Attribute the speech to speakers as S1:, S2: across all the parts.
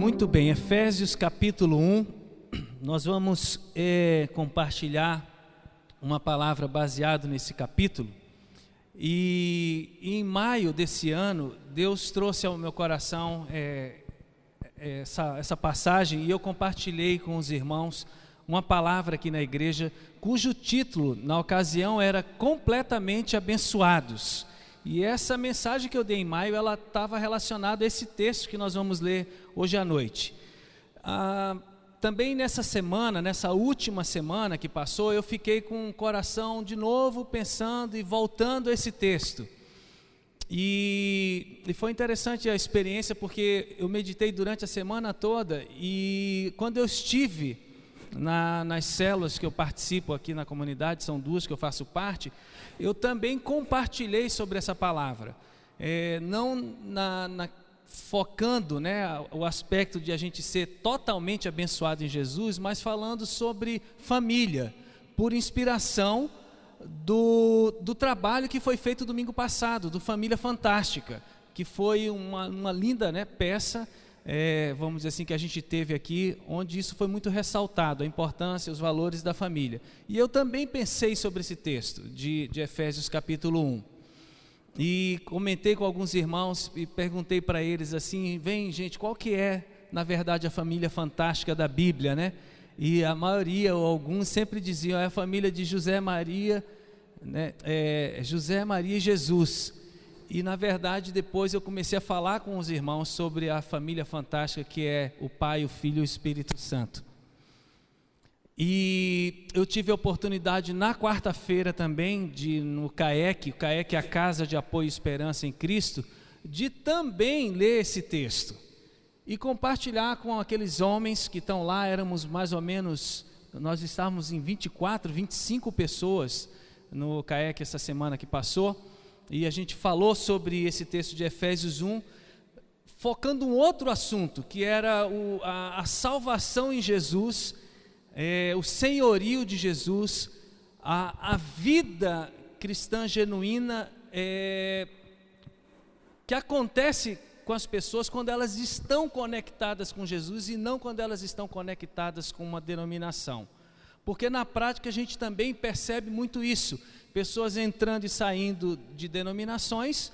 S1: Muito bem, Efésios capítulo 1, nós vamos compartilhar uma palavra baseada nesse capítulo. E em maio desse ano, Deus trouxe ao meu coração essa passagem, e eu compartilhei com os irmãos uma palavra aqui na igreja, cujo título na ocasião era Completamente Abençoados. E essa mensagem que eu dei em maio, ela estava relacionada a esse texto que nós vamos ler hoje à noite. Também nessa semana, nessa última semana que passou, eu fiquei com o coração de novo pensando e voltando a esse texto. E foi interessante a experiência, porque eu meditei durante a semana toda, e quando eu estive nas células que eu participo aqui na comunidade, são duas que eu faço parte, eu também compartilhei sobre essa palavra, não focando, o aspecto de a gente ser totalmente abençoado em Jesus, mas falando sobre família, por inspiração do trabalho que foi feito domingo passado, do Família Fantástica, que foi uma linda peça, vamos dizer assim, que a gente teve aqui, onde isso foi muito ressaltado, a importância, os valores da família. E eu também pensei sobre esse texto de Efésios capítulo 1, e comentei com alguns irmãos e perguntei para eles assim, gente, qual que é, na verdade, a família fantástica da Bíblia, E a maioria, ou alguns, sempre diziam, é a família de José, Maria, José, Maria e Jesus. E na verdade depois eu comecei a falar com os irmãos sobre a família fantástica, que é o Pai, o Filho e o Espírito Santo. E eu tive a oportunidade na quarta-feira também, no CAEC, o CAEC é a Casa de Apoio e Esperança em Cristo, de também ler esse texto e compartilhar com aqueles homens que estão lá. Éramos mais ou menos, nós estávamos em 24, 25 pessoas no CAEC essa semana que passou, e a gente falou sobre esse texto de Efésios 1, focando um outro assunto, que era a salvação em Jesus, o senhorio de Jesus, a vida cristã genuína, que acontece com as pessoas quando elas estão conectadas com Jesus e não quando elas estão conectadas com uma denominação. Porque na prática a gente também percebe muito isso, pessoas entrando e saindo de denominações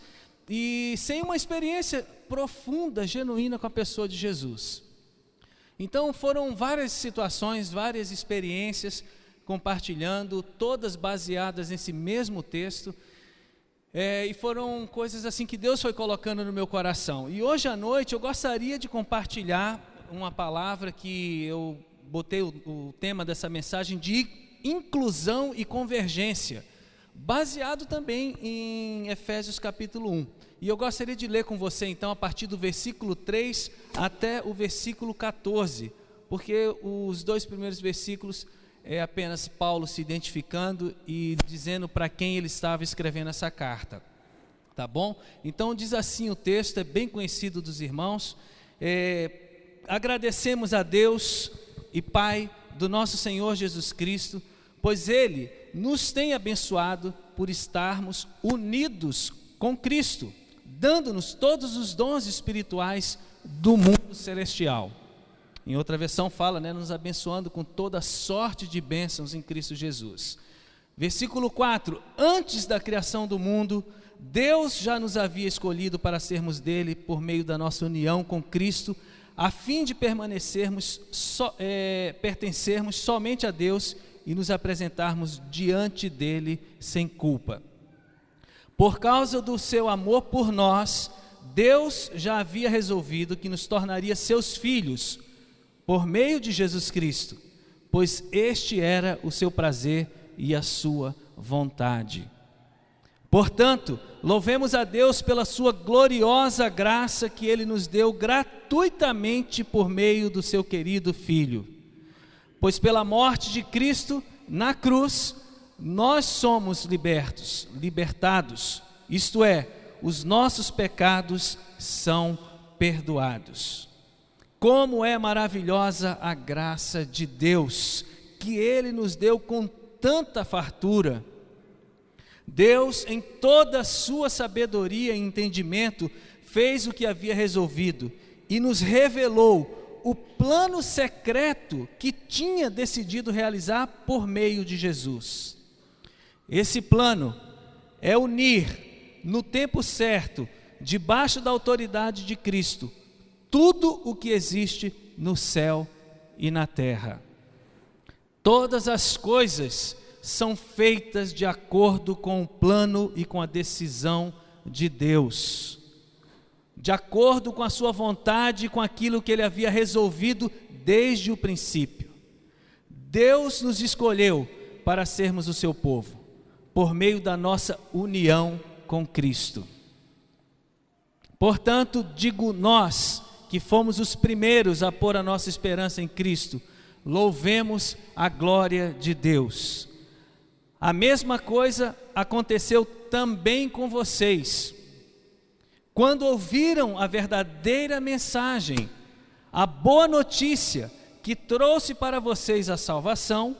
S1: e sem uma experiência profunda, genuína com a pessoa de Jesus. Então foram várias situações, várias experiências compartilhando, todas baseadas nesse mesmo texto, e foram coisas assim que Deus foi colocando no meu coração. E hoje à noite eu gostaria de compartilhar uma palavra que eu botei o tema dessa mensagem de inclusão e convergência, baseado também em Efésios capítulo 1. E eu gostaria de ler com você então a partir do versículo 3 até o versículo 14, porque os dois primeiros versículos é apenas Paulo se identificando e dizendo para quem ele estava escrevendo essa carta, tá bom? Então diz assim o texto, é bem conhecido dos irmãos. Agradecemos a Deus e Pai do nosso Senhor Jesus Cristo, pois Ele nos tem abençoado por estarmos unidos com Cristo, dando-nos todos os dons espirituais do mundo celestial. Em outra versão fala, nos abençoando com toda sorte de bênçãos em Cristo Jesus. Versículo 4, antes da criação do mundo, Deus já nos havia escolhido para sermos dele por meio da nossa união com Cristo, a fim de pertencermos somente a Deus e nos apresentarmos diante dele sem culpa. Por causa do seu amor por nós, Deus já havia resolvido que nos tornaria seus filhos por meio de Jesus Cristo, pois este era o seu prazer e a sua vontade. Portanto, louvemos a Deus pela sua gloriosa graça que Ele nos deu gratuitamente por meio do seu querido Filho. Pois pela morte de Cristo na cruz, nós somos libertados, isto é, os nossos pecados são perdoados. Como é maravilhosa a graça de Deus, que Ele nos deu com tanta fartura. Deus, em toda a sua sabedoria e entendimento, fez o que havia resolvido e nos revelou plano secreto que tinha decidido realizar por meio de Jesus. Esse plano é unir no tempo certo, debaixo da autoridade de Cristo, tudo o que existe no céu e na terra. Todas as coisas são feitas de acordo com o plano e com a decisão de Deus, de acordo com a sua vontade e com aquilo que Ele havia resolvido desde o princípio. Deus nos escolheu para sermos o seu povo, por meio da nossa união com Cristo. Portanto, digo nós, que fomos os primeiros a pôr a nossa esperança em Cristo, louvemos a glória de Deus. A mesma coisa aconteceu também com vocês. Quando ouviram a verdadeira mensagem, a boa notícia que trouxe para vocês a salvação,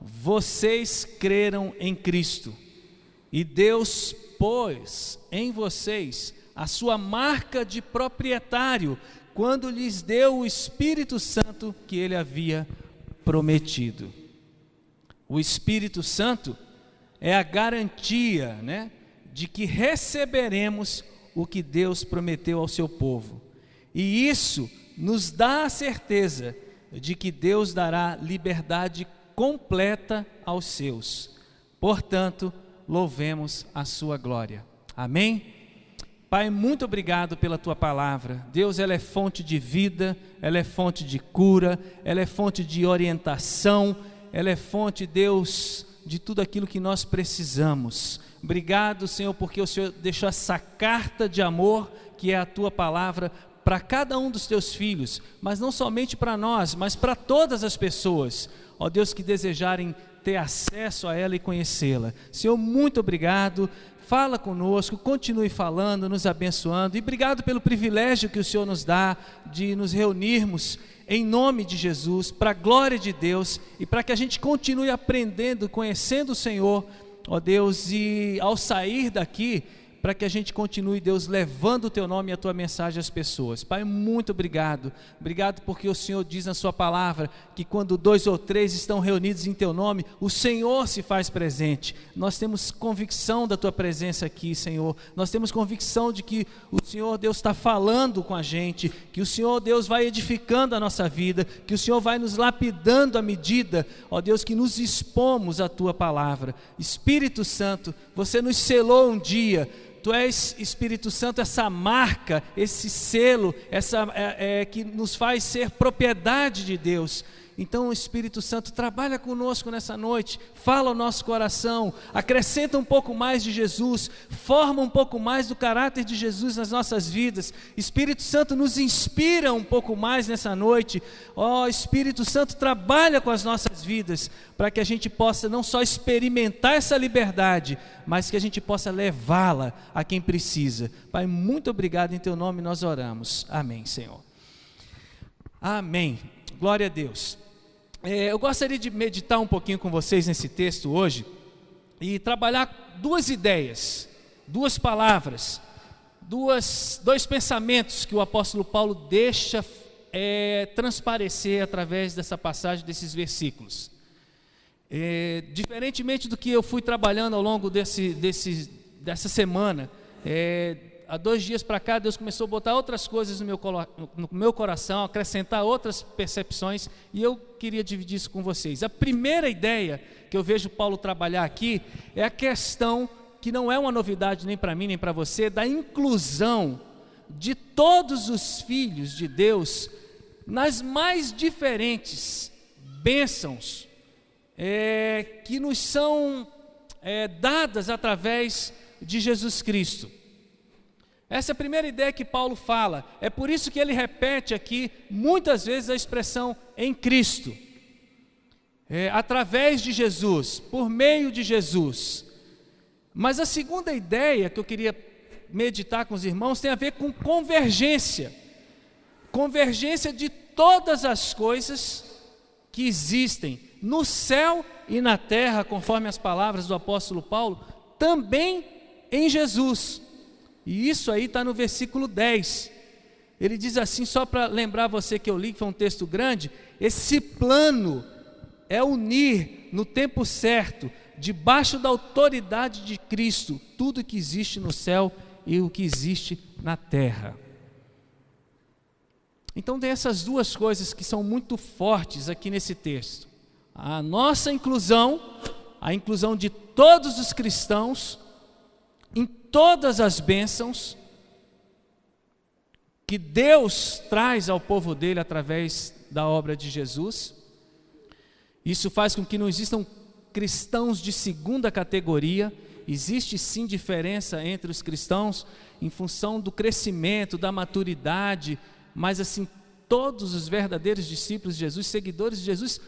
S1: vocês creram em Cristo. E Deus pôs em vocês a sua marca de proprietário, quando lhes deu o Espírito Santo que Ele havia prometido. O Espírito Santo é a garantia, de que receberemos o que Deus prometeu ao seu povo. E isso nos dá a certeza de que Deus dará liberdade completa aos seus. Portanto, louvemos a sua glória. Amém? Pai, muito obrigado pela tua palavra. Deus, ela é fonte de vida, ela é fonte de cura, ela é fonte de orientação, ela é fonte, Deus, de tudo aquilo que nós precisamos. Obrigado, Senhor, porque o Senhor deixou essa carta de amor, que é a tua palavra, para cada um dos teus filhos, mas não somente para nós, mas para todas as pessoas, ó Deus, que desejarem ter acesso a ela e conhecê-la. Senhor, muito obrigado. Fala conosco, continue falando, nos abençoando, e obrigado pelo privilégio que o Senhor nos dá de nos reunirmos em nome de Jesus, para a glória de Deus, e para que a gente continue aprendendo, conhecendo o Senhor, ó Deus, e ao sair daqui, para que a gente continue, Deus, levando o teu nome e a tua mensagem às pessoas. Pai, muito obrigado. Obrigado porque o Senhor diz na sua palavra que quando 2 ou 3 estão reunidos em teu nome, o Senhor se faz presente. Nós temos convicção da tua presença aqui, Senhor. Nós temos convicção de que o Senhor, Deus, está falando com a gente, que o Senhor, Deus, vai edificando a nossa vida, que o Senhor vai nos lapidando à medida, ó Deus, que nos expomos à tua palavra. Espírito Santo, você nos selou um dia. Tu és, Espírito Santo, essa marca, esse selo, que nos faz ser propriedade de Deus. Então o Espírito Santo trabalha conosco nessa noite, fala ao nosso coração, acrescenta um pouco mais de Jesus, forma um pouco mais do caráter de Jesus nas nossas vidas. Espírito Santo nos inspira um pouco mais nessa noite. Ó, Espírito Santo, trabalha com as nossas vidas, para que a gente possa não só experimentar essa liberdade, mas que a gente possa levá-la a quem precisa. Pai, muito obrigado, em teu nome nós oramos. Amém, Senhor. Amém. Glória a Deus. Eu gostaria de meditar um pouquinho com vocês nesse texto hoje e trabalhar 2 ideias, 2 palavras, dois pensamentos que o apóstolo Paulo deixa transparecer através dessa passagem, desses versículos. Diferentemente do que eu fui trabalhando ao longo dessa semana, há 2 dias para cá, Deus começou a botar outras coisas no meu coração, acrescentar outras percepções, e eu queria dividir isso com vocês. A primeira ideia que eu vejo Paulo trabalhar aqui é a questão, que não é uma novidade nem para mim nem para você, da inclusão de todos os filhos de Deus nas mais diferentes bênçãos que nos são dadas através de Jesus Cristo. Essa é a primeira ideia que Paulo fala. É por isso que ele repete aqui muitas vezes a expressão em Cristo, através de Jesus, por meio de Jesus. Mas a segunda ideia que eu queria meditar com os irmãos tem a ver com convergência de todas as coisas que existem no céu e na terra, conforme as palavras do apóstolo Paulo, também em Jesus. E isso aí está no versículo 10. Ele diz assim, só para lembrar você que eu li, que foi um texto grande, esse plano é unir no tempo certo, debaixo da autoridade de Cristo, tudo que existe no céu e o que existe na terra. Então tem essas duas coisas que são muito fortes aqui nesse texto. A nossa inclusão, a inclusão de todos os cristãos, em todas as bênçãos que Deus traz ao povo dele através da obra de Jesus. Isso faz com que não existam cristãos de segunda categoria. Existe sim diferença entre os cristãos em função do crescimento, da maturidade, mas assim, todos os verdadeiros discípulos de Jesus, seguidores de Jesus,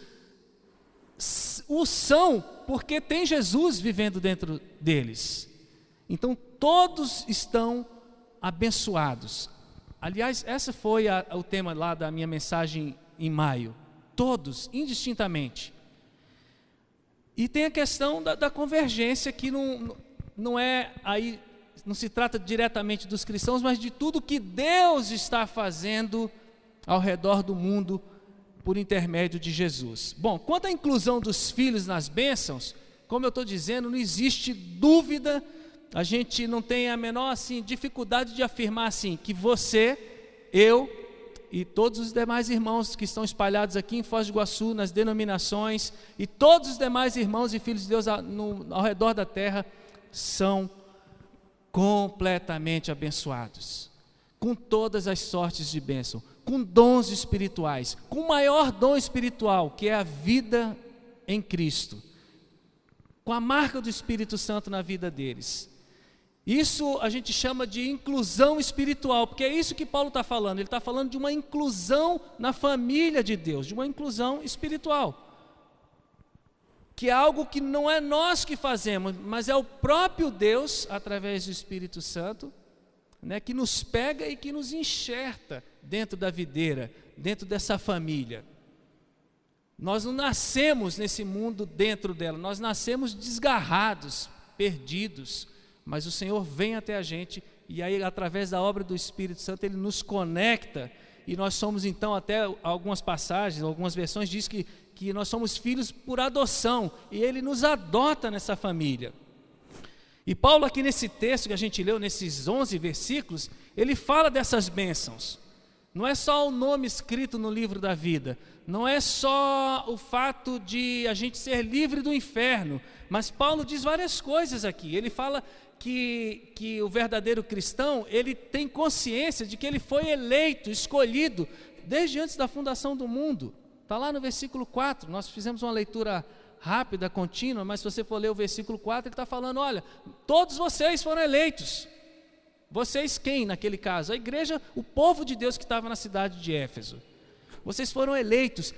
S1: o são porque tem Jesus vivendo dentro deles. Então todos estão abençoados. Aliás, esse foi o tema lá da minha mensagem em maio. Todos, indistintamente. E tem a questão da convergência, que não é aí, não se trata diretamente dos cristãos, mas de tudo que Deus está fazendo ao redor do mundo por intermédio de Jesus. Bom, quanto à inclusão dos filhos nas bênçãos, como eu estou dizendo, não existe dúvida, a gente não tem a menor dificuldade de afirmar que você, eu e todos os demais irmãos que estão espalhados aqui em Foz do Iguaçu, nas denominações, e todos os demais irmãos e filhos de Deus ao redor da terra, são completamente abençoados, com todas as sortes de bênção, com dons espirituais, com o maior dom espiritual, que é a vida em Cristo, com a marca do Espírito Santo na vida deles. Isso a gente chama de inclusão espiritual, porque é isso que Paulo está falando. Ele está falando de uma inclusão na família de Deus, de uma inclusão espiritual, que é algo que não é nós que fazemos, mas é o próprio Deus, através do Espírito Santo, que nos pega e que nos enxerta dentro da videira, dentro dessa família. Nós não nascemos nesse mundo dentro dela, nós nascemos desgarrados, perdidos, mas o Senhor vem até a gente, e aí através da obra do Espírito Santo Ele nos conecta, e nós somos então, até algumas passagens, algumas versões diz que nós somos filhos por adoção, e Ele nos adota nessa família. E Paulo aqui nesse texto que a gente leu, nesses 11 versículos, ele fala dessas bênçãos. Não é só o nome escrito no livro da vida, não é só o fato de a gente ser livre do inferno, mas Paulo diz várias coisas aqui. Ele fala que o verdadeiro cristão, ele tem consciência de que ele foi eleito, escolhido, desde antes da fundação do mundo. Está lá no versículo 4, nós fizemos uma leitura rápida, contínua, mas se você for ler o versículo 4, ele está falando, olha, todos vocês foram eleitos. Vocês quem naquele caso? A igreja, o povo de Deus que estava na cidade de Éfeso. Vocês foram eleitos,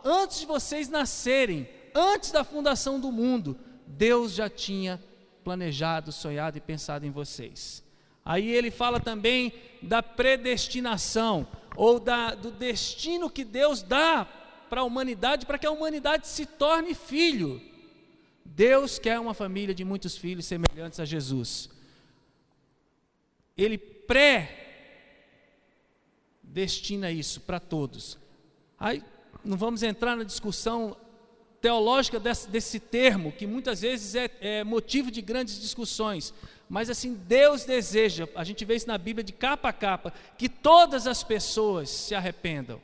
S1: antes de vocês nascerem, antes da fundação do mundo, Deus já tinha planejado, sonhado e pensado em vocês. Aí ele fala também da predestinação, ou do destino que Deus dá para a humanidade, para que a humanidade se torne filho. Deus quer uma família de muitos filhos semelhantes a Jesus. Ele predestina isso para todos. Aí não vamos entrar na discussão teológica desse termo, que muitas vezes é motivo de grandes discussões, mas assim, Deus deseja, a gente vê isso na Bíblia de capa a capa, que todas as pessoas se arrependam.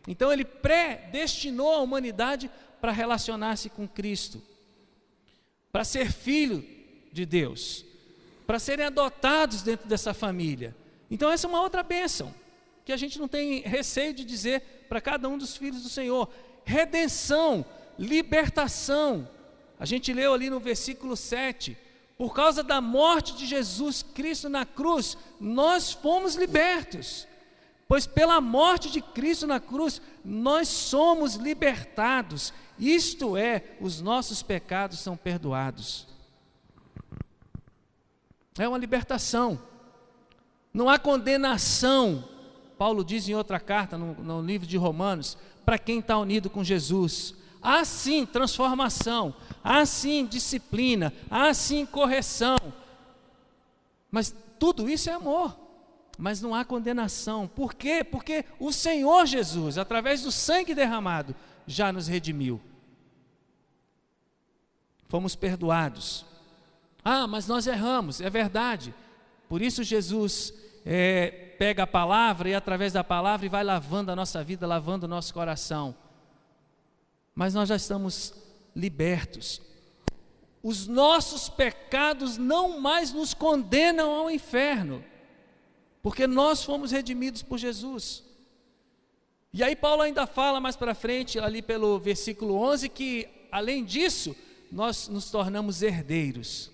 S1: Então ele predestinou a humanidade para relacionar-se com Cristo, para ser filho de Deus, para serem adotados dentro dessa família. Então essa é uma outra bênção, que a gente não tem receio de dizer para cada um dos filhos do Senhor. Redenção, libertação. A gente leu ali no versículo 7, por causa da morte de Jesus Cristo na cruz, nós fomos libertos. Pois pela morte de Cristo na cruz, nós somos libertados, isto é, os nossos pecados são perdoados. É uma libertação, não há condenação. Paulo diz em outra carta, no livro de Romanos, para quem está unido com Jesus. Há sim transformação, há sim disciplina, há sim correção, mas tudo isso é amor. mas não há condenação. Por quê? Porque o Senhor Jesus, através do sangue derramado, já nos redimiu. Fomos perdoados. Ah, mas nós erramos, é verdade. Por isso Jesus pega a palavra e através da palavra vai lavando a nossa vida, lavando o nosso coração. Mas nós já estamos libertos. Os nossos pecados não mais nos condenam ao inferno, porque nós fomos redimidos por Jesus. E aí Paulo ainda fala mais para frente, ali pelo versículo 11, que além disso, nós nos tornamos herdeiros.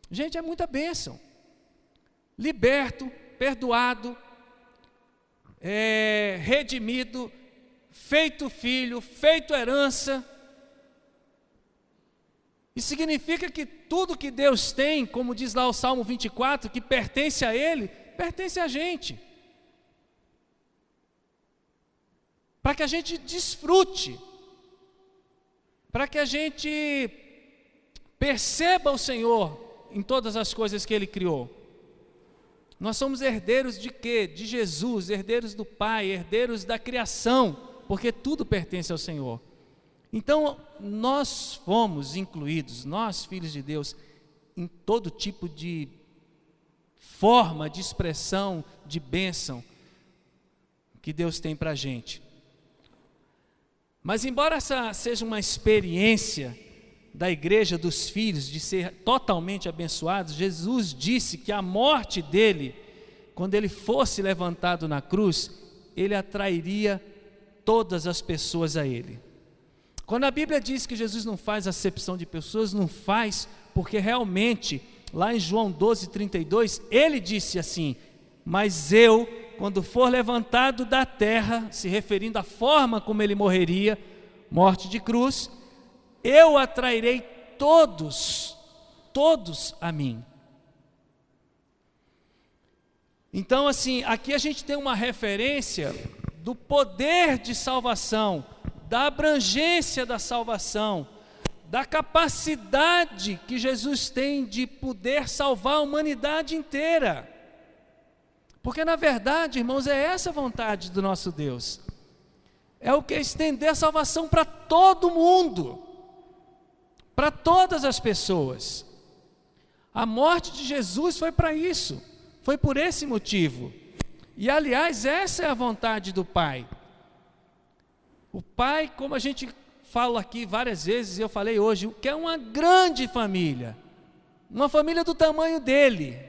S1: Gente, é muita bênção. Liberto, perdoado, redimido, feito filho, feito herança. E significa que tudo que Deus tem, como diz lá o Salmo 24, que pertence a Ele, pertence a gente. Para que a gente desfrute, para que a gente perceba o Senhor em todas as coisas que Ele criou. Nós somos herdeiros de quê? De Jesus, herdeiros do Pai, herdeiros da criação, porque tudo pertence ao Senhor. Então, nós fomos incluídos, nós, filhos de Deus, em todo tipo de forma de expressão, de bênção que Deus tem para a gente. Mas embora essa seja uma experiência da igreja dos filhos, de ser totalmente abençoados, Jesus disse que a morte dele, quando ele fosse levantado na cruz, ele atrairia todas as pessoas a ele. Quando a Bíblia diz que Jesus não faz acepção de pessoas, não faz, porque realmente, lá em João 12:32, ele disse assim: mas eu, quando for levantado da terra, se referindo à forma como ele morreria, morte de cruz, eu atrairei todos a mim. Então, assim, aqui a gente tem uma referência do poder de salvação, da abrangência da salvação, da capacidade que Jesus tem de poder salvar a humanidade inteira. Porque na verdade, irmãos, é essa a vontade do nosso Deus. É o que? Estender a salvação para todo mundo, para todas as pessoas. A morte de Jesus foi para isso, foi por esse motivo. E aliás, essa é a vontade do Pai. O Pai, como a gente fala aqui várias vezes, eu falei hoje, quer uma grande família, uma família do tamanho dele.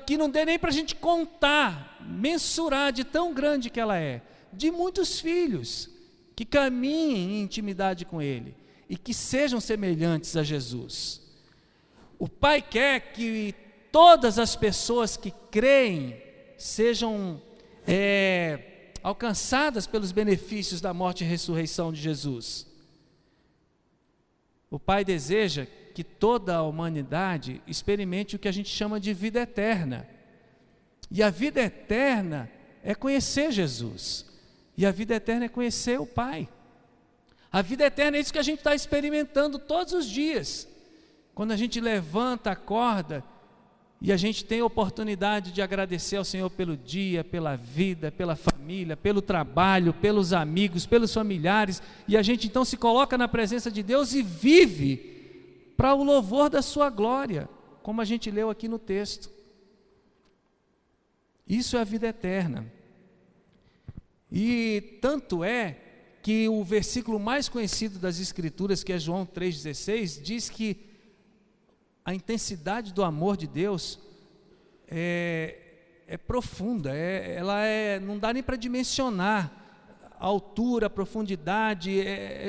S1: Que não dê nem para a gente contar, mensurar de tão grande que ela é, de muitos filhos que caminhem em intimidade com Ele e que sejam semelhantes a Jesus. O Pai quer que todas as pessoas que creem sejam alcançadas pelos benefícios da morte e ressurreição de Jesus. O Pai deseja que toda a humanidade experimente o que a gente chama de vida eterna. E a vida eterna é conhecer Jesus. E a vida eterna é conhecer o Pai. A vida eterna é isso que a gente está experimentando todos os dias. Quando a gente levanta, acorda, e a gente tem a oportunidade de agradecer ao Senhor pelo dia, pela vida, pela família, pelo trabalho, pelos amigos, pelos familiares, e a gente então se coloca na presença de Deus e vive para o louvor da sua glória, como a gente leu aqui no texto. Isso é a vida eterna. E tanto é que o versículo mais conhecido das Escrituras, que é João 3,16, diz que a intensidade do amor de Deus é profunda, não dá nem para dimensionar a altura, a profundidade.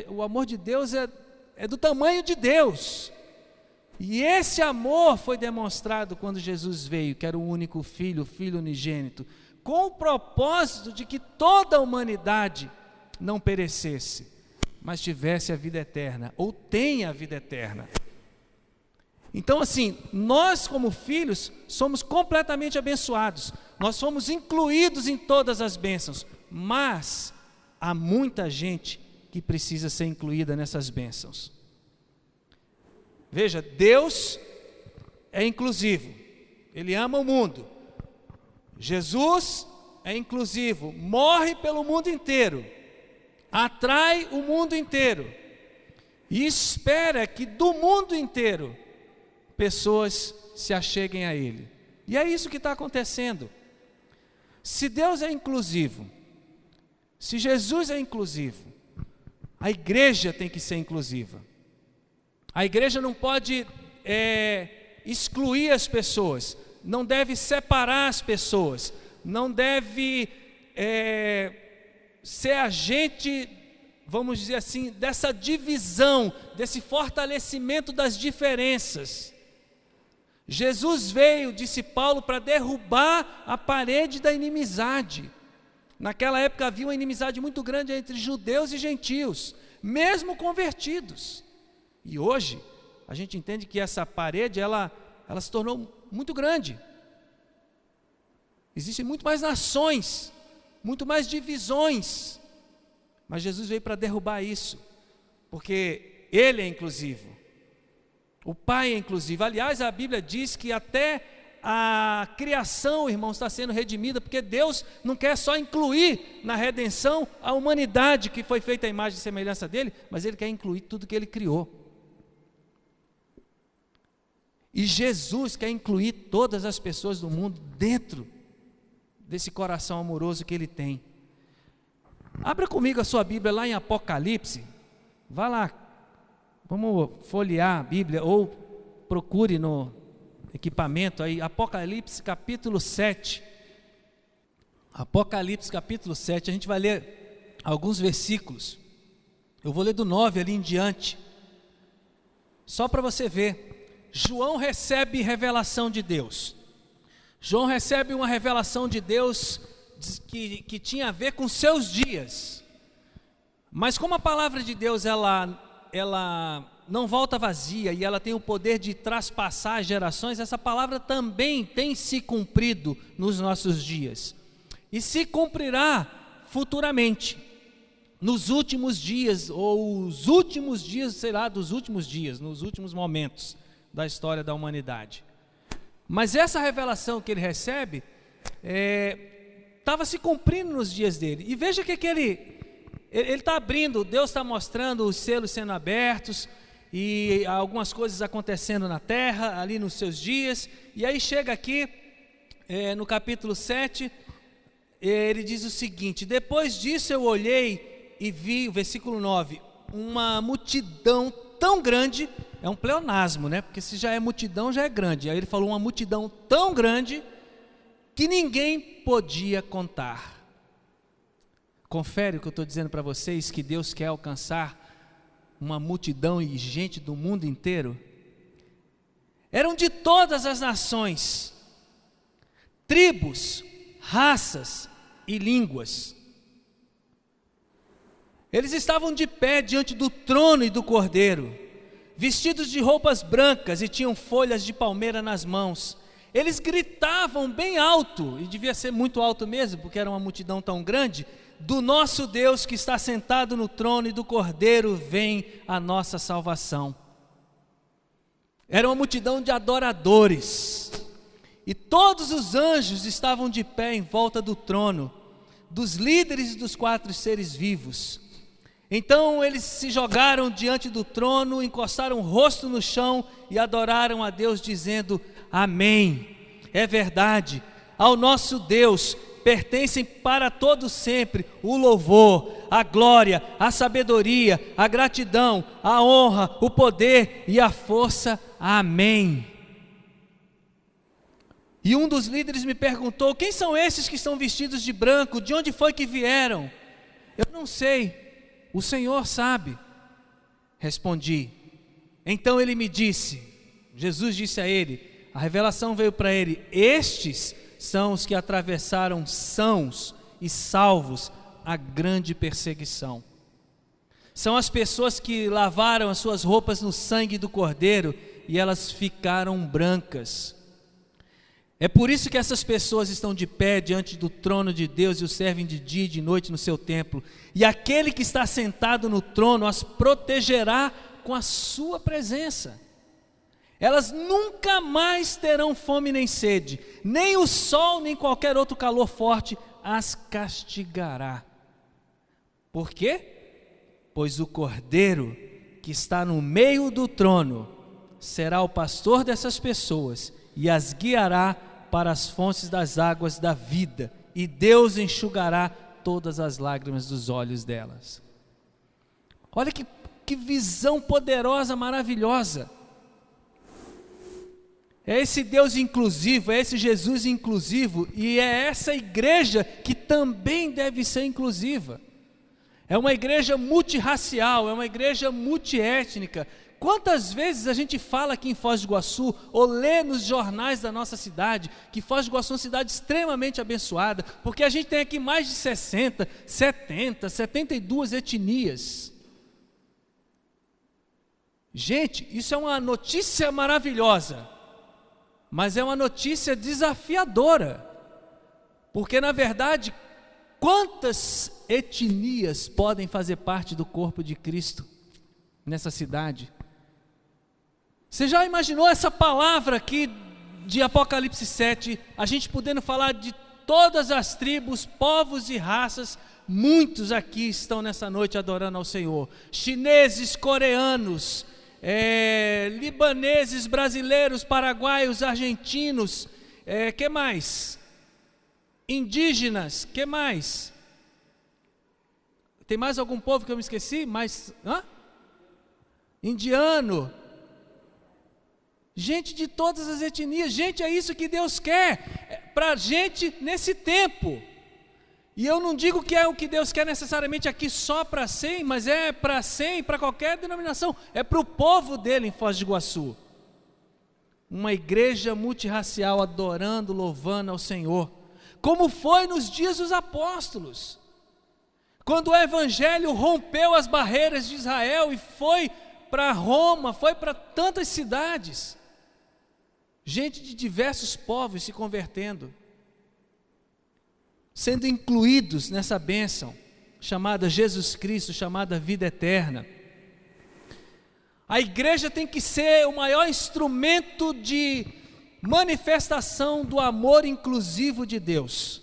S1: O amor de Deus é do tamanho de Deus. E esse amor foi demonstrado quando Jesus veio, que era o único filho, o Filho unigênito, com o propósito de que toda a humanidade não perecesse, mas tivesse a vida eterna, ou tenha a vida eterna. Então, assim, nós como filhos somos completamente abençoados, nós somos incluídos em todas as bênçãos, mas há muita gente que precisa ser incluída nessas bênçãos. Veja, Deus é inclusivo, Ele ama o mundo. Jesus é inclusivo, morre pelo mundo inteiro, atrai o mundo inteiro e espera que do mundo inteiro pessoas se acheguem a Ele. E é isso que está acontecendo. Se Deus é inclusivo, se Jesus é inclusivo, a igreja tem que ser inclusiva. A igreja não pode excluir as pessoas, não deve separar as pessoas, não deve ser agente, vamos dizer assim, dessa divisão, desse fortalecimento das diferenças. Jesus veio, disse Paulo, para derrubar a parede da inimizade. Naquela época havia uma inimizade muito grande entre judeus e gentios, mesmo convertidos. E hoje, a gente entende que essa parede, ela se tornou muito grande. Existem muito mais nações, muito mais divisões. Mas Jesus veio para derrubar isso, porque Ele é inclusivo. O Pai é inclusivo. Aliás, a Bíblia diz que até a criação, irmãos, está sendo redimida, porque Deus não quer só incluir na redenção a humanidade que foi feita à imagem e semelhança dEle, mas Ele quer incluir tudo que Ele criou. E Jesus quer incluir todas as pessoas do mundo dentro desse coração amoroso que Ele tem. Abra comigo a sua Bíblia lá em Apocalipse. Vá lá, vamos folhear a Bíblia, ou procure no equipamento aí, Apocalipse capítulo 7. Apocalipse capítulo 7, a gente vai ler alguns versículos. Eu vou ler do 9 ali em diante, só para você ver. João recebe revelação de Deus. João recebe uma revelação de Deus que tinha a ver com seus dias. Mas como a palavra de Deus ela não volta vazia e ela tem o poder de traspassar as gerações, essa palavra também tem se cumprido nos nossos dias. E se cumprirá futuramente, nos últimos dias, ou os últimos dias, será dos últimos dias, nos últimos momentos da história da humanidade. Mas essa revelação que ele recebe estava se cumprindo nos dias dele. E veja que ele está abrindo, Deus está mostrando os selos sendo abertos e algumas coisas acontecendo na terra, ali nos seus dias. E aí chega aqui no capítulo 7, ele diz o seguinte: depois disso eu olhei e vi, o versículo 9, uma multidão tão grande. É um pleonasmo, né? Porque se já é multidão, já é grande. Aí ele falou uma multidão tão grande que ninguém podia contar. Confere o que eu estou dizendo para vocês, que Deus quer alcançar uma multidão e gente do mundo inteiro. Eram de todas as nações, tribos, raças e línguas. Eles estavam de pé diante do trono e do Cordeiro, vestidos de roupas brancas e tinham folhas de palmeira nas mãos. Eles gritavam bem alto, e devia ser muito alto mesmo, porque era uma multidão tão grande: do nosso Deus que está sentado no trono e do Cordeiro vem a nossa salvação. Era uma multidão de adoradores, e todos os anjos estavam de pé em volta do trono, dos líderes e dos 4 seres vivos. Então eles se jogaram diante do trono, encostaram o rosto no chão e adoraram a Deus, dizendo: amém, é verdade, ao nosso Deus pertencem para todo sempre o louvor, a glória, a sabedoria, a gratidão, a honra, o poder e a força, amém. E um dos líderes me perguntou: quem são esses que estão vestidos de branco? De onde foi que vieram? Eu não sei, o Senhor sabe, respondi. Então ele me disse, Jesus disse a ele, a revelação veio para ele: estes são os que atravessaram sãos e salvos a grande perseguição. São as pessoas que lavaram as suas roupas no sangue do Cordeiro e elas ficaram brancas. É por isso que essas pessoas estão de pé diante do trono de Deus e o servem de dia e de noite no seu templo. E aquele que está sentado no trono as protegerá com a sua presença. Elas nunca mais terão fome nem sede, nem o sol, nem qualquer outro calor forte as castigará. Por quê? Pois o Cordeiro que está no meio do trono será o pastor dessas pessoas e as guiará para as fontes das águas da vida, e Deus enxugará todas as lágrimas dos olhos delas. Olha que visão poderosa, maravilhosa. É esse Deus inclusivo, é esse Jesus inclusivo, e é essa igreja que também deve ser inclusiva. É uma igreja multirracial, é uma igreja multiétnica. Quantas vezes a gente fala aqui em Foz do Iguaçu, ou lê nos jornais da nossa cidade, que Foz do Iguaçu é uma cidade extremamente abençoada, porque a gente tem aqui mais de 60, 70, 72 etnias. Gente, isso é uma notícia maravilhosa, mas é uma notícia desafiadora, porque na verdade, quantas etnias podem fazer parte do corpo de Cristo nessa cidade? Você já imaginou essa palavra aqui de Apocalipse 7, a gente podendo falar de todas as tribos, povos e raças? Muitos aqui estão nessa noite adorando ao Senhor, chineses, coreanos, libaneses, brasileiros, paraguaios, argentinos, que mais? Indígenas, que mais? Tem mais algum povo que eu me esqueci? Indiano, gente de todas as etnias. Gente, é isso que Deus quer para a gente nesse tempo. E eu não digo que é o que Deus quer necessariamente aqui só para 100, mas é para 100, para qualquer denominação, é para o povo dele em Foz do Iguaçu. Uma igreja multirracial adorando, louvando ao Senhor, como foi nos dias dos apóstolos, quando o evangelho rompeu as barreiras de Israel e foi para Roma, foi para tantas cidades, gente de diversos povos se convertendo, sendo incluídos nessa bênção chamada Jesus Cristo, chamada vida eterna. A igreja tem que ser o maior instrumento de manifestação do amor inclusivo de Deus,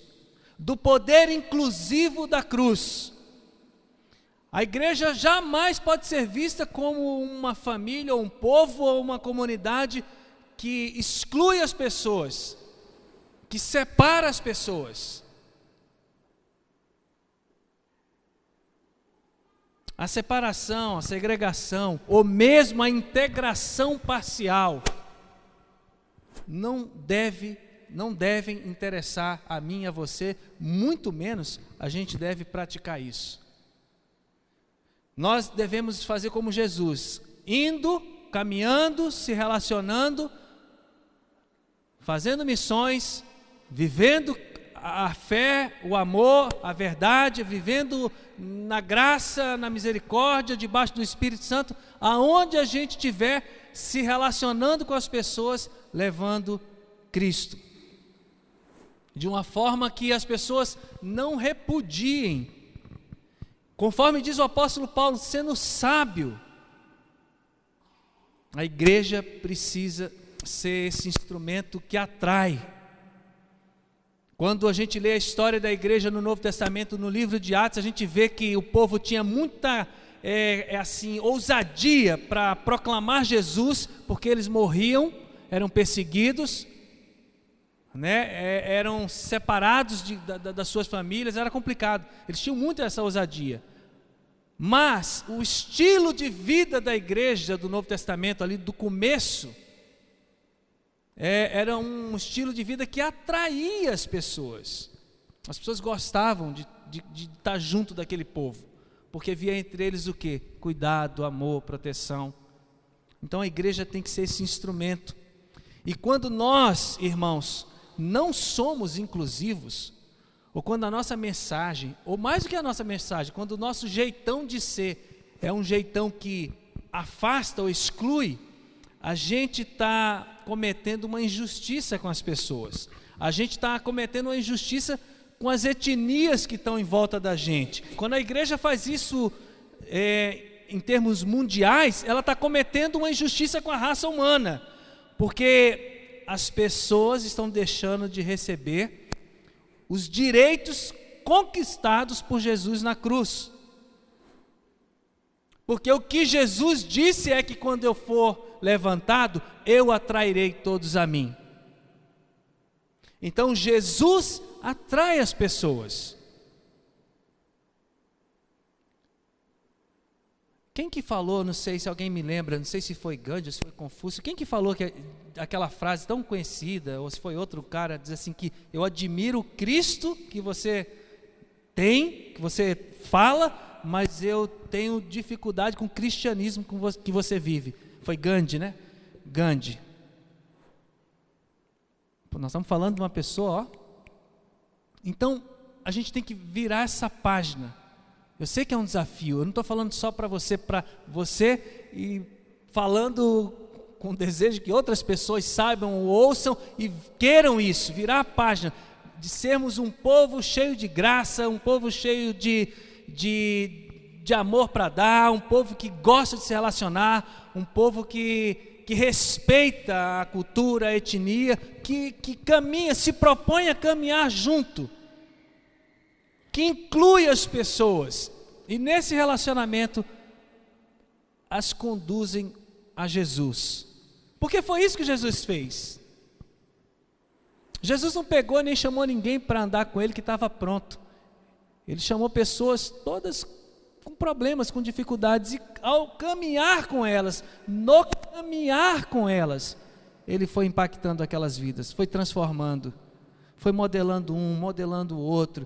S1: do poder inclusivo da cruz. A igreja jamais pode ser vista como uma família, ou um povo, ou uma comunidade que exclui as pessoas, que separa as pessoas. A separação, a segregação, ou mesmo a integração parcial, não devem interessar a mim e a você, muito menos a gente deve praticar isso. Nós devemos fazer como Jesus, indo, caminhando, se relacionando, fazendo missões, vivendo a fé, o amor, a verdade, vivendo na graça, na misericórdia, debaixo do Espírito Santo, aonde a gente estiver, se relacionando com as pessoas, levando Cristo, de uma forma que as pessoas não repudiem, conforme diz o apóstolo Paulo, sendo sábio. A igreja precisa ser esse instrumento que atrai. Quando a gente lê a história da igreja no Novo Testamento, no livro de Atos, a gente vê que o povo tinha muita ousadia para proclamar Jesus, porque eles morriam, eram perseguidos, eram separados das suas famílias, era complicado, eles tinham muito essa ousadia. Mas o estilo de vida da igreja do Novo Testamento, ali do começo, era um estilo de vida que atraía as pessoas. As pessoas gostavam de estar junto daquele povo, porque via entre eles o quê? Cuidado, amor, proteção. Então a igreja tem que ser esse instrumento. E quando nós, irmãos, não somos inclusivos, ou quando a nossa mensagem, ou mais do que a nossa mensagem, quando o nosso jeitão de ser é um jeitão que afasta ou exclui, a gente está cometendo uma injustiça com as pessoas, a gente está cometendo uma injustiça com as etnias que estão em volta da gente. Quando a igreja faz isso em termos mundiais, ela está cometendo uma injustiça com a raça humana, Porque as pessoas estão deixando de receber os direitos conquistados por Jesus na cruz. Porque o que Jesus disse é que quando eu for levantado, eu atrairei todos a mim. Então Jesus atrai as pessoas. Quem que falou, não sei se alguém me lembra, não sei se foi Gandhi ou se foi Confúcio, quem que falou que aquela frase tão conhecida, ou se foi outro cara, diz assim que eu admiro o Cristo que você tem, que você fala, mas eu tenho dificuldade com o cristianismo que você vive. Foi Gandhi, né? Gandhi. Pô, nós estamos falando de uma pessoa, ó. Então, a gente tem que virar essa página. Eu sei que é um desafio, eu não estou falando só para você e falando com desejo que outras pessoas saibam, ouçam e queiram isso, virar a página, de sermos um povo cheio de graça, um povo cheio de amor para dar, um povo que gosta de se relacionar, um povo que respeita a cultura, a etnia, que caminha, se propõe a caminhar junto, que inclui as pessoas, e nesse relacionamento as conduzem a Jesus, porque foi isso que Jesus fez. Jesus não pegou nem chamou ninguém para andar com ele que estava pronto, ele chamou pessoas todas com problemas, com dificuldades, e ao caminhar com elas, no caminhar com elas, ele foi impactando aquelas vidas, foi transformando, foi modelando um, modelando o outro.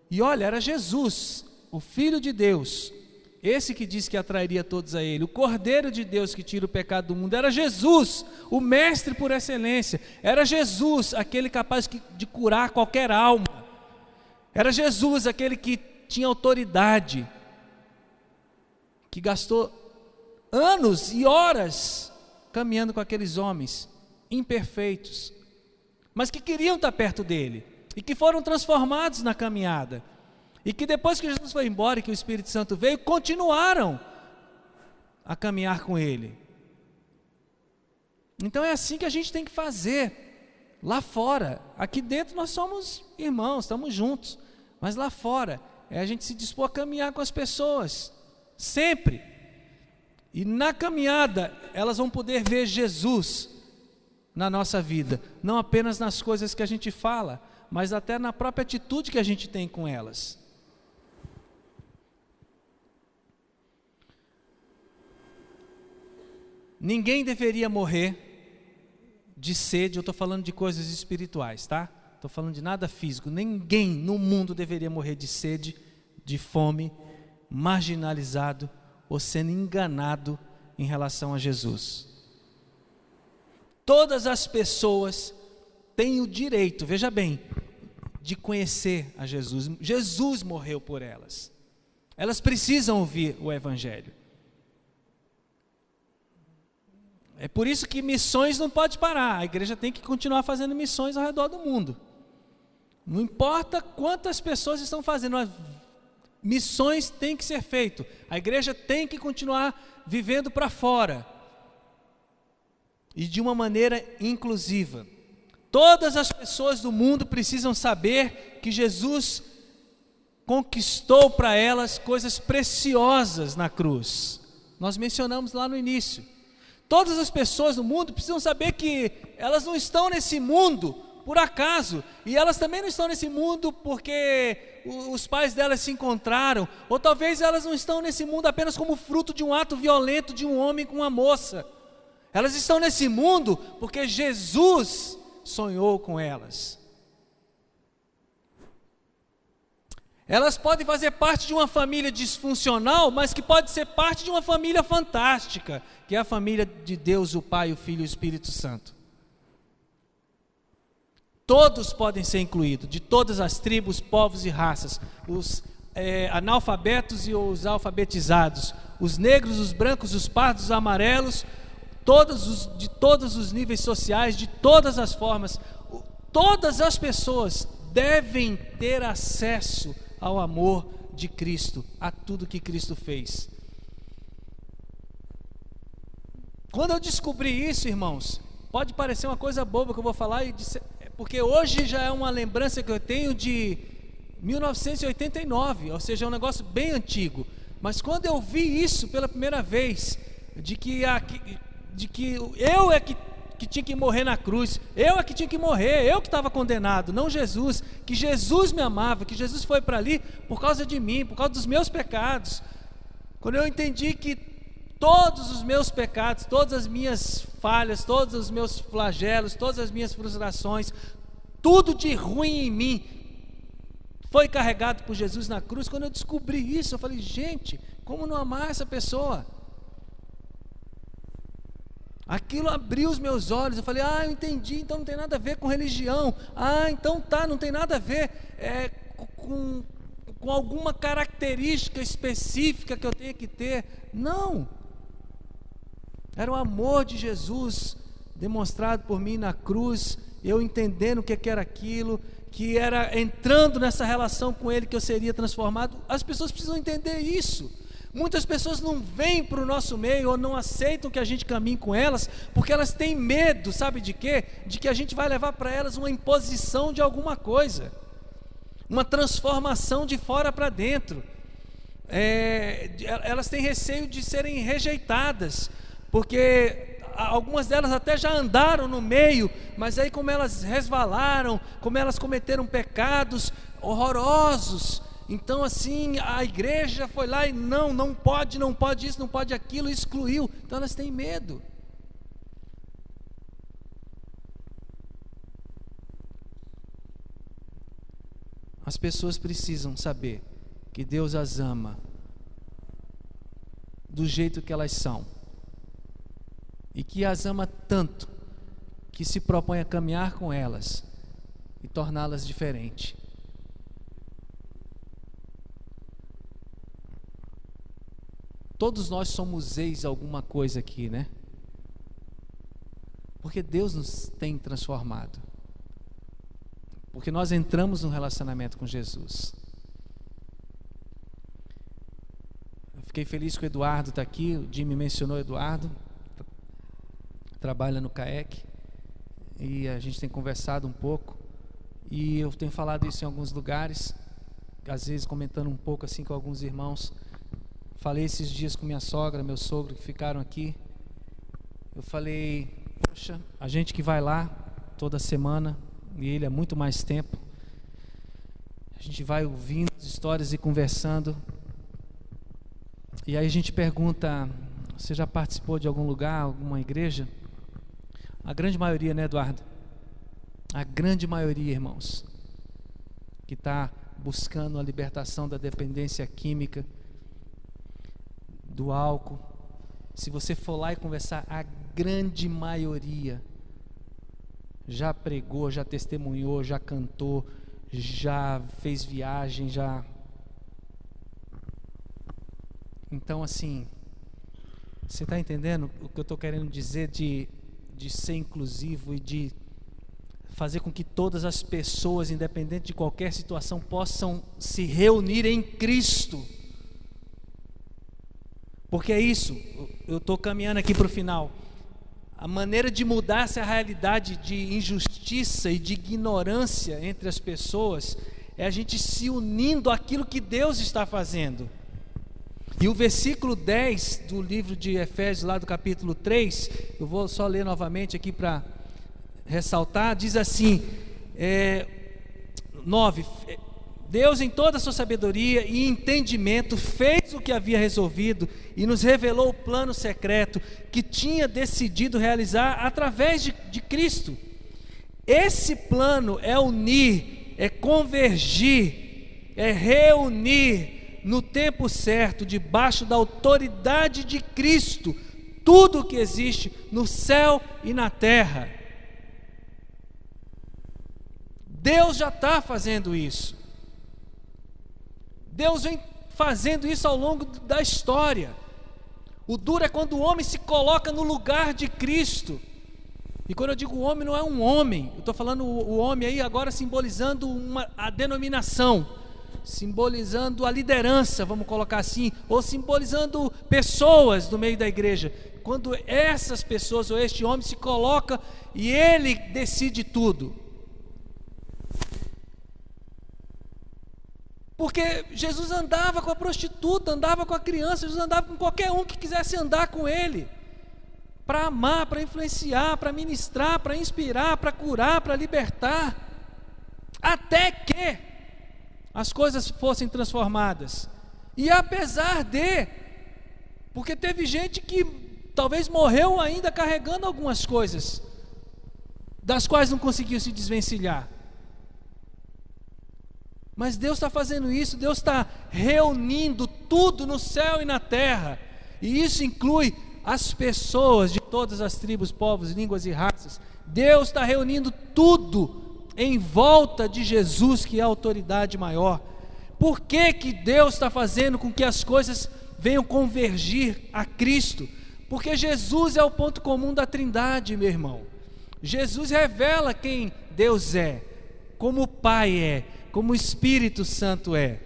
S1: E olha, era Jesus, o Filho de Deus, esse que disse que atrairia todos a Ele, o Cordeiro de Deus que tira o pecado do mundo, era Jesus, o Mestre por excelência, era Jesus, aquele capaz de curar qualquer alma, era Jesus, aquele que tinha autoridade, que gastou anos e horas caminhando com aqueles homens imperfeitos, mas que queriam estar perto dele, e que foram transformados na caminhada, e que depois que Jesus foi embora e que o Espírito Santo veio, continuaram a caminhar com ele. Então é assim que a gente tem que fazer, lá fora. Aqui dentro nós somos irmãos, estamos juntos, mas lá fora é a gente se dispor a caminhar com as pessoas, sempre, e na caminhada elas vão poder ver Jesus na nossa vida, não apenas nas coisas que a gente fala, mas até na própria atitude que a gente tem com elas. Ninguém deveria morrer de sede, eu estou falando de coisas espirituais, tá? Estou falando de nada físico. Ninguém no mundo deveria morrer de sede, de fome, marginalizado ou sendo enganado em relação a Jesus. Todas as pessoas têm o direito, veja bem, de conhecer a Jesus. Jesus morreu por elas. Elas precisam ouvir o Evangelho. É por isso que missões não pode parar. A igreja tem que continuar fazendo missões ao redor do mundo. Não importa quantas pessoas estão fazendo, missões têm que ser feitas. A igreja tem que continuar vivendo para fora. E de uma maneira inclusiva. Todas as pessoas do mundo precisam saber que Jesus conquistou para elas coisas preciosas na cruz. Nós mencionamos lá no início. Todas as pessoas do mundo precisam saber que elas não estão nesse mundo por acaso, e elas também não estão nesse mundo porque os pais delas se encontraram, ou talvez elas não estão nesse mundo apenas como fruto de um ato violento de um homem com uma moça. Elas estão nesse mundo porque Jesus sonhou com elas. Elas podem fazer parte de uma família disfuncional, mas que pode ser parte de uma família fantástica, que é a família de Deus, o Pai, o Filho e o Espírito Santo. Todos podem ser incluídos, de todas as tribos, povos e raças, os analfabetos e os alfabetizados, os negros, os brancos, os pardos, os amarelos, de todos os níveis sociais, de todas as formas. Todas as pessoas devem ter acesso ao amor de Cristo, a tudo que Cristo fez. Quando eu descobri isso, irmãos, pode parecer uma coisa boba que eu vou falar, porque hoje já é uma lembrança que eu tenho de 1989, ou seja, é um negócio bem antigo. Mas quando eu vi isso pela primeira vez, de que eu é que tinha que morrer na cruz, eu é que tinha que morrer, eu que estava condenado, não Jesus, que Jesus me amava, que Jesus foi para ali por causa de mim, por causa dos meus pecados. Quando eu entendi que todos os meus pecados, todas as minhas falhas, todos os meus flagelos, todas as minhas frustrações, tudo de ruim em mim foi carregado por Jesus na cruz. Quando eu descobri isso, eu falei, gente, como não amar essa pessoa? Aquilo abriu os meus olhos. Eu falei, eu entendi, então não tem nada a ver com religião. Então tá, não tem nada a ver com alguma característica específica que eu tenha que ter. Não, era o amor de Jesus demonstrado por mim na cruz, eu entendendo o que era aquilo, que era entrando nessa relação com Ele que eu seria transformado. As pessoas precisam entender isso. Muitas pessoas não vêm para o nosso meio ou não aceitam que a gente caminhe com elas, porque elas têm medo, sabe de quê? De que a gente vai levar para elas uma imposição de alguma coisa, uma transformação de fora para dentro. Elas têm receio de serem rejeitadas, porque algumas delas até já andaram no meio, mas aí como elas resvalaram, como elas cometeram pecados horrorosos, então assim, a igreja foi lá e não pode isso, não pode aquilo, excluiu, então elas têm medo. As pessoas precisam saber que Deus as ama do jeito que elas são, e que as ama tanto que se propõe a caminhar com elas e torná-las diferentes. Todos nós somos alguma coisa aqui, né? Porque Deus nos tem transformado, porque nós entramos num relacionamento com Jesus. Eu fiquei feliz que o Eduardo está aqui. O Jimmy mencionou o Eduardo, trabalha no CAEC, e a gente tem conversado um pouco, e eu tenho falado isso em alguns lugares, às vezes comentando um pouco assim com alguns irmãos. Falei esses dias com minha sogra, meu sogro, que ficaram aqui. Eu falei, poxa, a gente que vai lá toda semana, e ele há muito mais tempo, a gente vai ouvindo as histórias e conversando, e aí a gente pergunta, você já participou de algum lugar, alguma igreja? A grande maioria, né, Eduardo? A grande maioria, irmãos, que está buscando a libertação da dependência química, do álcool. Se você for lá e conversar, a grande maioria já pregou, já testemunhou, já cantou, já fez viagem, já. Então assim, você está entendendo o que eu estou querendo dizer de ser inclusivo e de fazer com que todas as pessoas, independente de qualquer situação, possam se reunir em Cristo? Porque é isso, eu estou caminhando aqui para o final. A maneira de mudar essa realidade de injustiça e de ignorância entre as pessoas é a gente se unindo àquilo que Deus está fazendo. E o versículo 10 do livro de Efésios, lá do capítulo 3, eu vou só ler novamente aqui para ressaltar, diz assim, 9, Deus em toda a sua sabedoria e entendimento fez o que havia resolvido e nos revelou o plano secreto que tinha decidido realizar através de Cristo. Esse plano é unir, é convergir, é reunir no tempo certo, debaixo da autoridade de Cristo, tudo o que existe no céu e na terra. Deus já está fazendo isso. Deus vem fazendo isso ao longo da história. O duro é quando o homem se coloca no lugar de Cristo. E quando eu digo homem, não é um homem, eu estou falando o homem aí agora simbolizando a denominação. simbolizando a liderança, vamos colocar assim, ou simbolizando pessoas do meio da igreja. Quando essas pessoas ou este homem se coloca e ele decide tudo. Porque Jesus andava com a prostituta, andava com a criança, Jesus andava com qualquer um que quisesse andar com ele, para amar, para influenciar, para ministrar, para inspirar, para curar, para libertar, até que as coisas fossem transformadas. E apesar de, porque teve gente que talvez morreu ainda carregando algumas coisas, das quais não conseguiu se desvencilhar. Mas Deus está fazendo isso, Deus está reunindo tudo no céu e na terra, e isso inclui as pessoas de todas as tribos, povos, línguas e raças. Deus está reunindo tudo em volta de Jesus, que é a autoridade maior. Por que que Deus está fazendo com que as coisas venham convergir a Cristo? Porque Jesus é o ponto comum da Trindade, meu irmão. Jesus revela quem Deus é, como o Pai é, como o Espírito Santo é.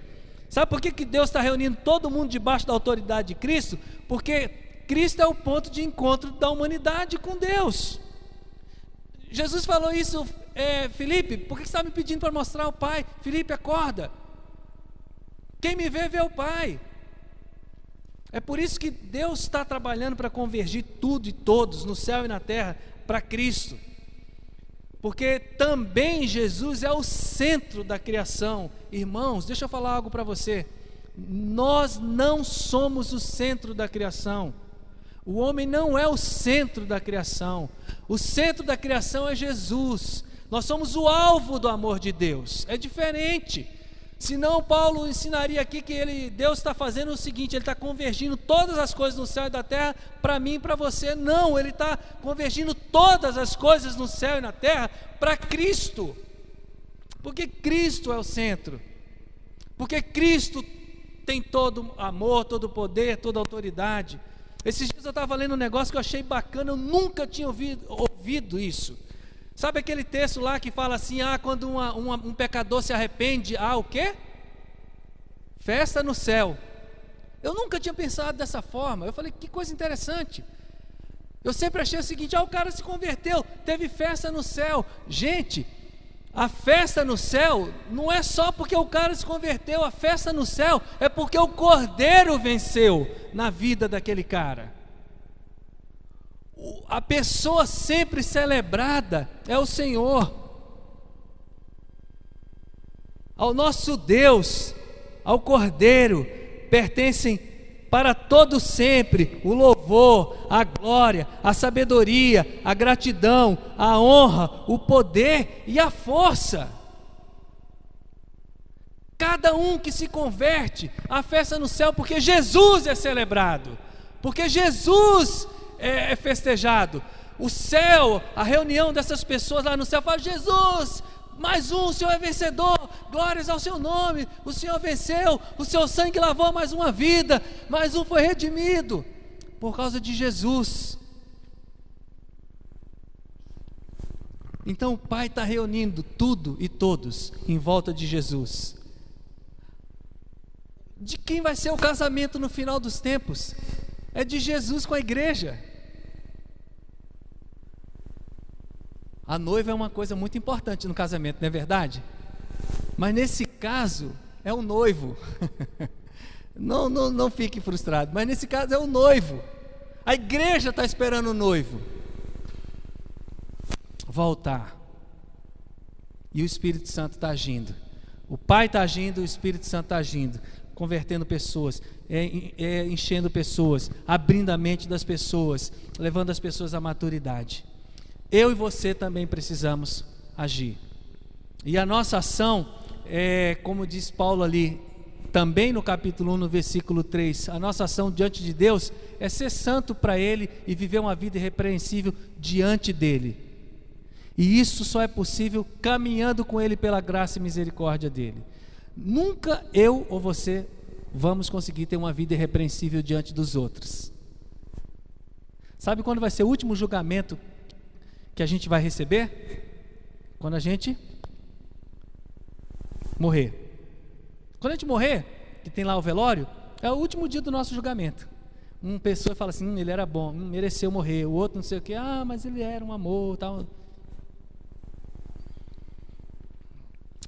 S1: Sabe por que que Deus está reunindo todo mundo debaixo da autoridade de Cristo? Porque Cristo é o ponto de encontro da humanidade com Deus. Jesus falou isso, Felipe, por que você está me pedindo para mostrar o Pai? Felipe, acorda. Quem me vê, vê o Pai. É por isso que Deus está trabalhando para convergir tudo e todos, no céu e na terra, para Cristo. Porque também Jesus é o centro da criação. Irmãos, deixa eu falar algo para você. Nós não somos o centro da criação. O homem não é o centro da criação. O centro da criação é Jesus. Nós somos o alvo do amor de Deus. É diferente. Senão Paulo ensinaria aqui que Deus está fazendo o seguinte: Ele está convergindo todas as coisas no céu e da terra para mim e para você. Não, Ele está convergindo todas as coisas no céu e na terra para Cristo. Porque Cristo é o centro. Porque Cristo tem todo amor, todo poder, toda autoridade. Esses dias eu estava lendo um negócio que eu achei bacana, eu nunca tinha ouvido isso. Sabe aquele texto lá que fala assim, quando um pecador se arrepende, o quê? Festa no céu. Eu nunca tinha pensado dessa forma. Eu falei, que coisa interessante. Eu sempre achei o seguinte, o cara se converteu, teve festa no céu. Gente, a festa no céu não é só porque o cara se converteu, a festa no céu é porque o Cordeiro venceu na vida daquele cara. A pessoa sempre celebrada é o Senhor. Ao nosso Deus, ao Cordeiro, pertencem para todo sempre o louvor, a glória, a sabedoria, a gratidão, a honra, o poder e a força. Cada um que se converte, a festa no céu, porque Jesus é celebrado, porque Jesus é festejado. O céu, a reunião dessas pessoas lá no céu, fala: Jesus, mais um, o Senhor é vencedor, glórias ao seu nome, o Senhor venceu, o seu sangue lavou mais uma vida, mais um foi redimido, por causa de Jesus. Então o Pai está reunindo tudo e todos em volta de Jesus. De quem vai ser o casamento no final dos tempos? É de Jesus com a igreja. A noiva é uma coisa muito importante no casamento, não é verdade? Mas nesse caso é o noivo. Não fique frustrado, mas nesse caso é o noivo. A igreja está esperando o noivo voltar. E o Espírito Santo está agindo. O Pai está agindo, o Espírito Santo está agindo, convertendo pessoas, enchendo pessoas, abrindo a mente das pessoas, levando as pessoas à maturidade. Eu e você também precisamos agir. E a nossa ação, como diz Paulo ali, também no capítulo 1, no versículo 3, a nossa ação diante de Deus é ser santo para Ele e viver uma vida irrepreensível diante dEle. E isso só é possível caminhando com Ele pela graça e misericórdia dEle. Nunca eu ou você vamos conseguir ter uma vida irrepreensível diante dos outros. Sabe quando vai ser o último julgamento que a gente vai receber? Quando a gente morrer. Quando a gente morrer, que tem lá o velório, é o último dia do nosso julgamento. Uma pessoa fala assim, ele era bom, mereceu morrer. O outro não sei o que, mas ele era um amor, tal.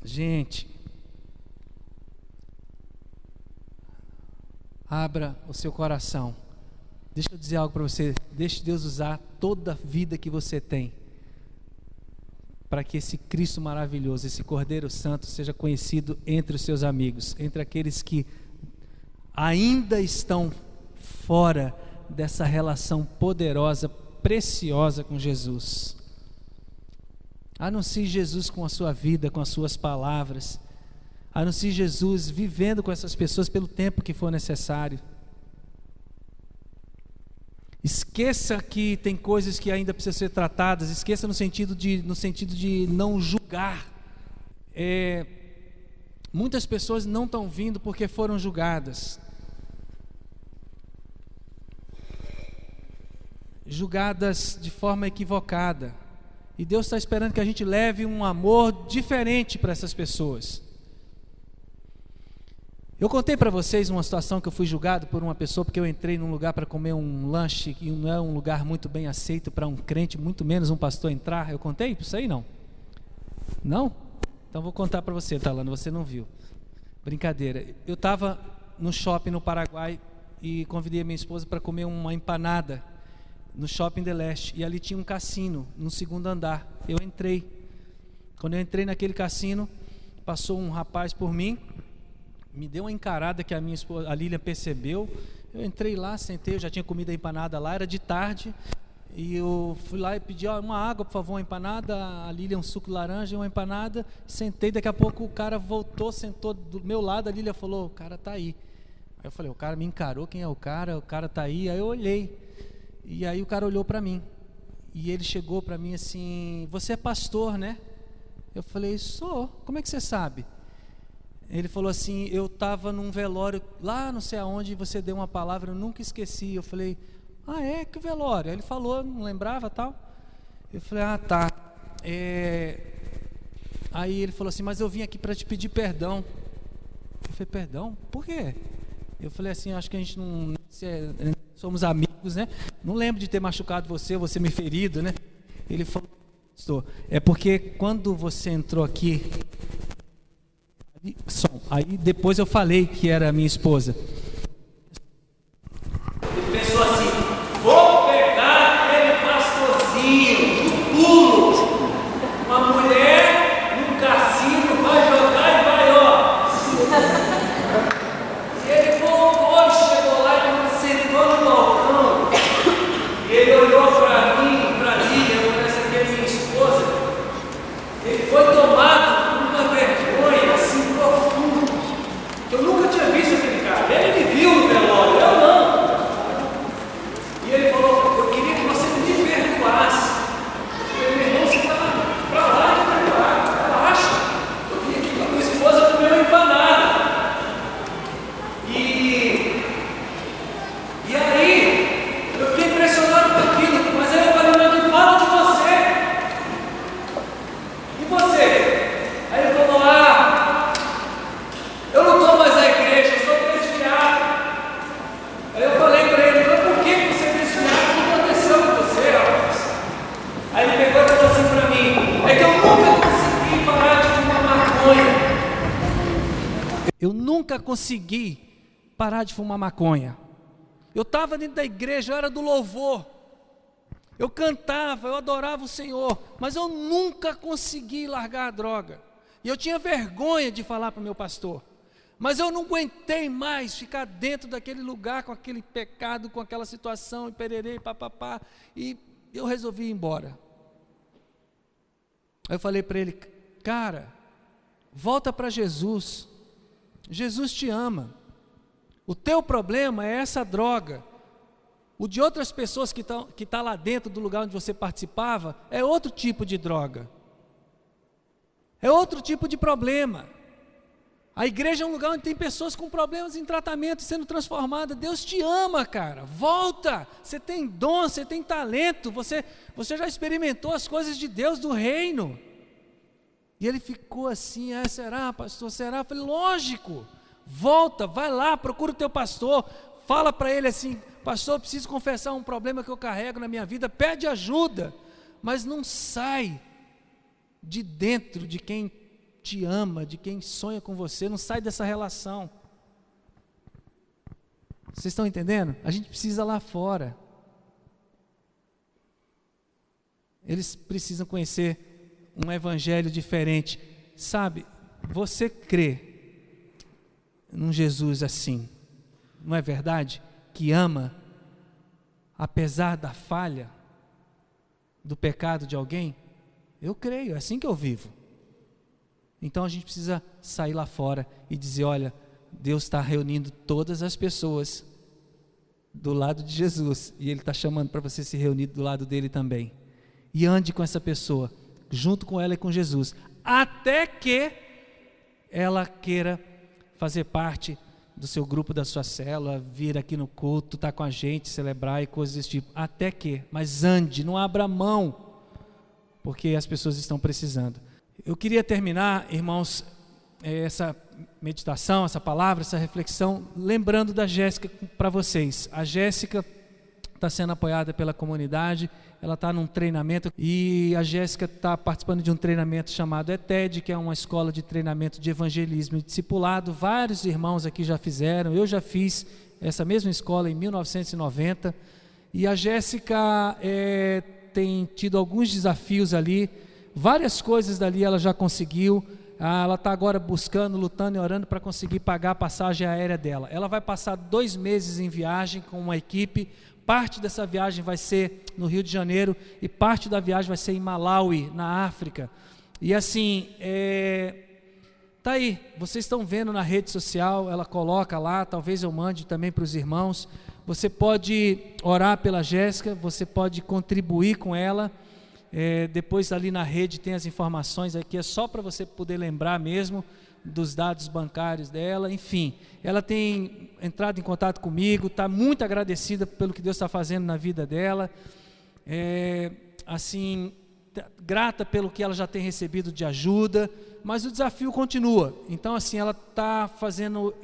S1: Gente, abra o seu coração. Deixa eu dizer algo para você. Deixe Deus usar toda a vida que você tem para que esse Cristo maravilhoso, esse Cordeiro Santo seja conhecido entre os seus amigos, entre aqueles que ainda estão fora dessa relação poderosa, preciosa com Jesus. Anuncie Jesus com a sua vida, com as suas palavras. Anuncie Jesus vivendo com essas pessoas pelo tempo que for necessário. Esqueça que tem coisas que ainda precisam ser tratadas. Esqueça no sentido de não julgar. Muitas pessoas não estão vindo porque foram julgadas. Julgadas de forma equivocada. E Deus está esperando que a gente leve um amor diferente para essas pessoas. Eu contei para vocês uma situação que eu fui julgado por uma pessoa porque eu entrei num lugar para comer um lanche e não é um lugar muito bem aceito para um crente, muito menos um pastor entrar. Eu contei isso aí, não? Não? Então vou contar para você, Talano, você não viu. Brincadeira. Eu estava no shopping no Paraguai e convidei a minha esposa para comer uma empanada no Shopping de Leste, e ali tinha um cassino no segundo andar. Eu entrei. Quando eu entrei naquele cassino, passou um rapaz por mim, me deu uma encarada que a minha esposa, a Lília, percebeu. Eu entrei lá, sentei, eu já tinha comido a empanada lá, era de tarde, e eu fui lá e pedi uma água, por favor, uma empanada, a Lília um suco de laranja e uma empanada. Sentei, daqui a pouco o cara voltou, sentou do meu lado, a Lília falou, o cara tá aí. Aí eu falei, o cara me encarou, quem é o cara tá aí. Aí eu olhei, e aí o cara olhou para mim, e ele chegou para mim assim, você é pastor, né? Eu falei, sou. Como é que você sabe? Ele falou assim, eu estava num velório lá não sei aonde, você deu uma palavra, eu nunca esqueci. Eu falei, que velório? Ele falou, não lembrava, tal. Eu falei, tá. Aí ele falou assim, mas eu vim aqui para te pedir perdão. Eu falei, perdão? Por quê? Eu falei assim, acho que a gente não somos amigos, né? Não lembro de ter machucado você me ferido, né? Ele falou, é porque quando você entrou aqui, aí depois eu falei que era a minha esposa. Ele pensou assim, vou pegar aquele pastorzinho do pulo, uma mulher num cassino, vai jogar e vai, E ele voltou, chegou lá e sentou no balcão, e ele olhou para mim, para Lília, eu falei, essa aqui é minha esposa. Ele foi tomado por uma vergonha assim profunda. Eu nunca tinha visto aquele cara. Ele me viu no velório, eu não. E ele falou, eu queria que você me perdoasse. Eu falei, meu irmão, você está para lá de perdoar, relaxa. Eu vim aqui com a minha esposa comer uma empanada. E aí, eu fiquei impressionado com aquilo, mas aí eu falei, mas me fala de você. E você? Aí ele falou, eu não estou mais na igreja, eu sou presbiteriano. Aí eu falei para ele, mas por que você é presbiteriano? O que aconteceu com você, rapaz? Aí ele pegou e falou assim para mim, é que eu nunca consegui parar de fumar maconha. Eu nunca consegui parar de fumar maconha. Eu estava dentro da igreja, eu era do louvor. Eu cantava, eu adorava o Senhor, mas eu nunca consegui largar a droga. E eu tinha vergonha de falar para o meu pastor. Mas eu não aguentei mais ficar dentro daquele lugar com aquele pecado, com aquela situação, e pererei, papapá. E eu resolvi ir embora. Aí eu falei para ele, cara, volta para Jesus. Jesus te ama. O teu problema é essa droga. O de outras pessoas que tá lá dentro do lugar onde você participava é outro tipo de droga. É outro tipo de problema. A igreja é um lugar onde tem pessoas com problemas em tratamento sendo transformadas. Deus te ama, cara. Volta. Você tem dom, você tem talento. Você já experimentou as coisas de Deus, do reino. E ele ficou assim, será, pastor? Será? Eu falei, lógico. Volta, vai lá, procura o teu pastor, fala para ele assim: pastor, eu preciso confessar um problema que eu carrego na minha vida, pede ajuda, mas não sai de dentro de quem te ama, de quem sonha com você, não sai dessa relação. Vocês estão entendendo? A gente precisa lá fora. Eles precisam conhecer um evangelho diferente. Sabe, você crê num Jesus assim, não é verdade? Que ama, apesar da falha, do pecado de alguém? Eu creio, é assim que eu vivo. Então a gente precisa sair lá fora e dizer: olha, Deus está reunindo todas as pessoas do lado de Jesus, e Ele está chamando para você se reunir do lado dele também. E ande com essa pessoa, junto com ela e com Jesus, até que ela queira fazer parte do seu grupo, da sua célula, vir aqui no culto, estar com a gente, celebrar e coisas desse tipo. Até que, mas ande, não abra mão, porque as pessoas estão precisando. Eu queria terminar, irmãos, essa meditação, essa palavra, essa reflexão, lembrando da Jéssica para vocês. A Jéssica está sendo apoiada pela comunidade, ela está num treinamento, e a Jéssica está participando de um treinamento chamado ETED, que é uma escola de treinamento de evangelismo e discipulado. Vários irmãos aqui já fizeram, eu já fiz essa mesma escola em 1990, e a Jéssica tem tido alguns desafios ali, várias coisas dali ela já conseguiu. Ela está agora buscando, lutando e orando para conseguir pagar a passagem aérea dela. Ela vai passar 2 meses em viagem com uma equipe. Parte dessa viagem vai ser no Rio de Janeiro e parte da viagem vai ser em Malawi, na África. E assim, tá aí, vocês estão vendo na rede social, ela coloca lá, talvez eu mande também para os irmãos. Você pode orar pela Jéssica, você pode contribuir com ela. Depois ali na rede tem as informações aqui, é só para você poder lembrar mesmo dos dados bancários dela. Enfim, ela tem entrado em contato comigo, está muito agradecida pelo que Deus está fazendo na vida dela, assim, grata pelo que ela já tem recebido de ajuda, mas o desafio continua. Então assim, ela está fazendo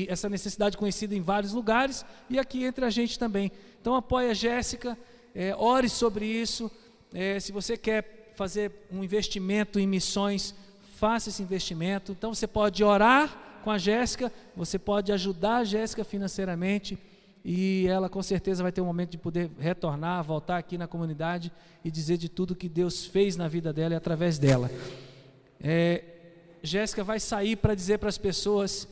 S1: essa necessidade conhecida em vários lugares, e aqui entre a gente também. Então apoie a Jéssica, ore sobre isso. Se você quer fazer um investimento em missões, faça esse investimento. Então você pode orar com a Jéssica, você pode ajudar a Jéssica financeiramente, e ela com certeza vai ter um momento de poder retornar, voltar aqui na comunidade e dizer de tudo que Deus fez na vida dela e através dela. Jéssica vai sair para dizer para as pessoas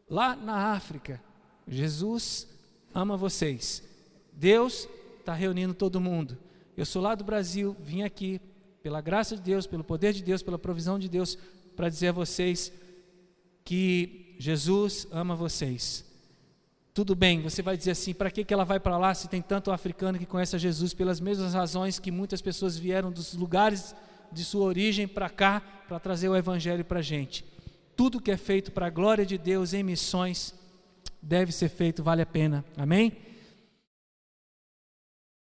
S1: lá na África: Jesus ama vocês, Deus está reunindo todo mundo. Eu sou lá do Brasil, vim aqui, pela graça de Deus, pelo poder de Deus, pela provisão de Deus, para dizer a vocês que Jesus ama vocês. Tudo bem, você vai dizer assim: para que ela vai para lá se tem tanto africano que conhece a Jesus? Pelas mesmas razões que muitas pessoas vieram dos lugares de sua origem para cá, para trazer o evangelho para a gente. Tudo que é feito para a glória de Deus em missões, deve ser feito, vale a pena. Amém?